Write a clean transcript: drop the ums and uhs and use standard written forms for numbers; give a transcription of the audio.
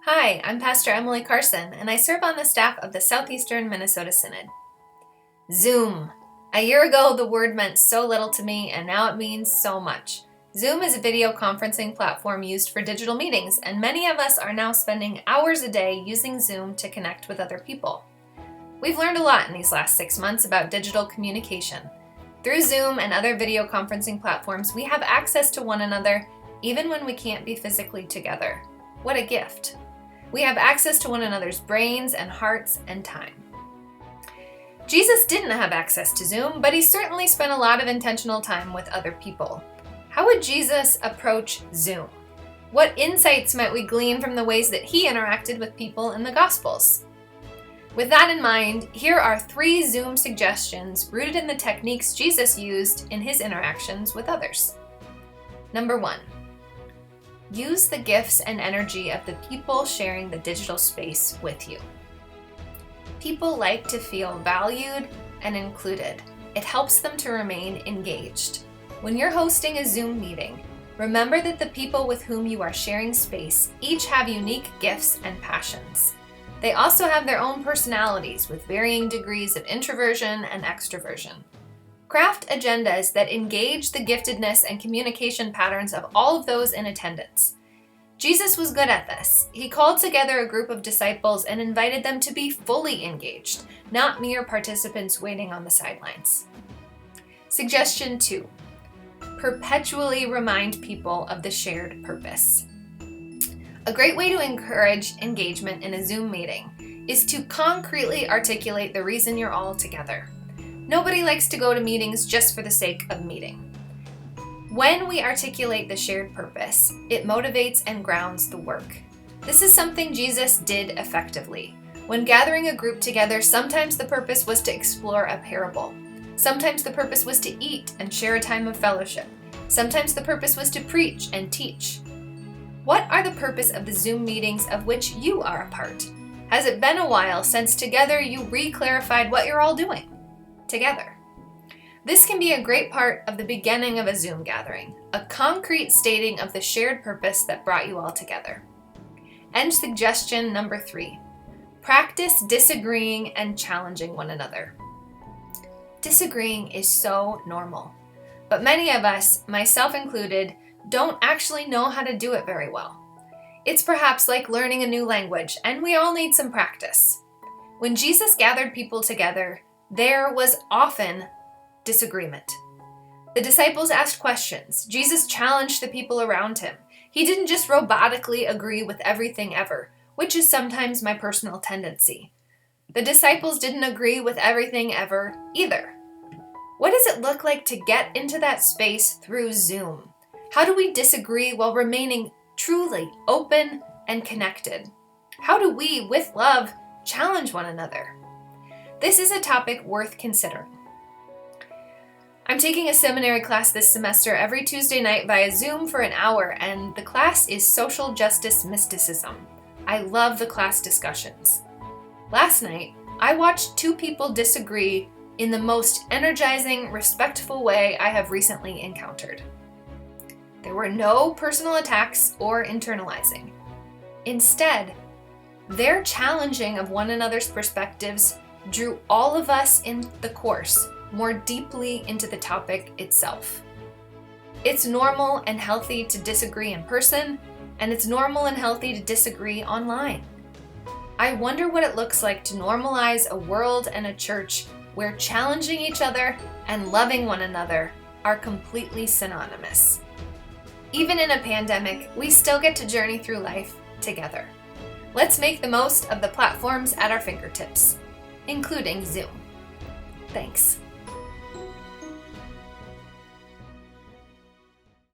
Hi, I'm Pastor Emily Carson, and I serve on the staff of the Southeastern Minnesota Synod. Zoom. A year ago, the word meant so little to me, and now it means so much. Zoom is a video conferencing platform used for digital meetings, and many of us are now spending hours a day using Zoom to connect with other people. We've learned a lot in these last 6 months about digital communication. Through Zoom and other video conferencing platforms, we have access to one another even when we can't be physically together. What a gift! We have access to one another's brains and hearts and time. Jesus didn't have access to Zoom, but he certainly spent a lot of intentional time with other people. How would Jesus approach Zoom? What insights might we glean from the ways that he interacted with people in the Gospels? With that in mind, here are 3 Zoom suggestions rooted in the techniques Jesus used in his interactions with others. Number 1. Use the gifts and energy of the people sharing the digital space with you. People like to feel valued and included. It helps them to remain engaged. When you're hosting a Zoom meeting, remember that the people with whom you are sharing space each have unique gifts and passions. They also have their own personalities with varying degrees of introversion and extroversion. Craft agendas that engage the giftedness and communication patterns of all of those in attendance. Jesus was good at this. He called together a group of disciples and invited them to be fully engaged, not mere participants waiting on the sidelines. Suggestion 2. Perpetually remind people of the shared purpose. A great way to encourage engagement in a Zoom meeting is to concretely articulate the reason you're all together. Nobody likes to go to meetings just for the sake of meeting. When we articulate the shared purpose, it motivates and grounds the work. This is something Jesus did effectively. When gathering a group together, sometimes the purpose was to explore a parable. Sometimes the purpose was to eat and share a time of fellowship. Sometimes the purpose was to preach and teach. What are the purpose of the Zoom meetings of which you are a part? Has it been a while since together you re-clarified what you're all doing together? This can be a great part of the beginning of a Zoom gathering, a concrete stating of the shared purpose that brought you all together. And suggestion number 3, practice disagreeing and challenging one another. Disagreeing is so normal, but many of us, myself included, don't actually know how to do it very well. It's perhaps like learning a new language, and we all need some practice. When Jesus gathered people together, there was often disagreement. The disciples asked questions. Jesus challenged the people around him. He didn't just robotically agree with everything ever, which is sometimes my personal tendency. The disciples didn't agree with everything ever either. What does it look like to get into that space through Zoom? How do we disagree while remaining truly open and connected? How do we, with love, challenge one another? This is a topic worth considering. I'm taking a seminary class this semester every Tuesday night via Zoom for an hour, and the class is Social Justice Mysticism. I love the class discussions. Last night, I watched 2 people disagree in the most energizing, respectful way I have recently encountered. There were no personal attacks or internalizing. Instead, their challenging of one another's perspectives drew all of us in the course more deeply into the topic itself. It's normal and healthy to disagree in person, and it's normal and healthy to disagree online. I wonder what it looks like to normalize a world and a church where challenging each other and loving one another are completely synonymous. Even in a pandemic, we still get to journey through life together. Let's make the most of the platforms at our fingertips, including Zoom. Thanks.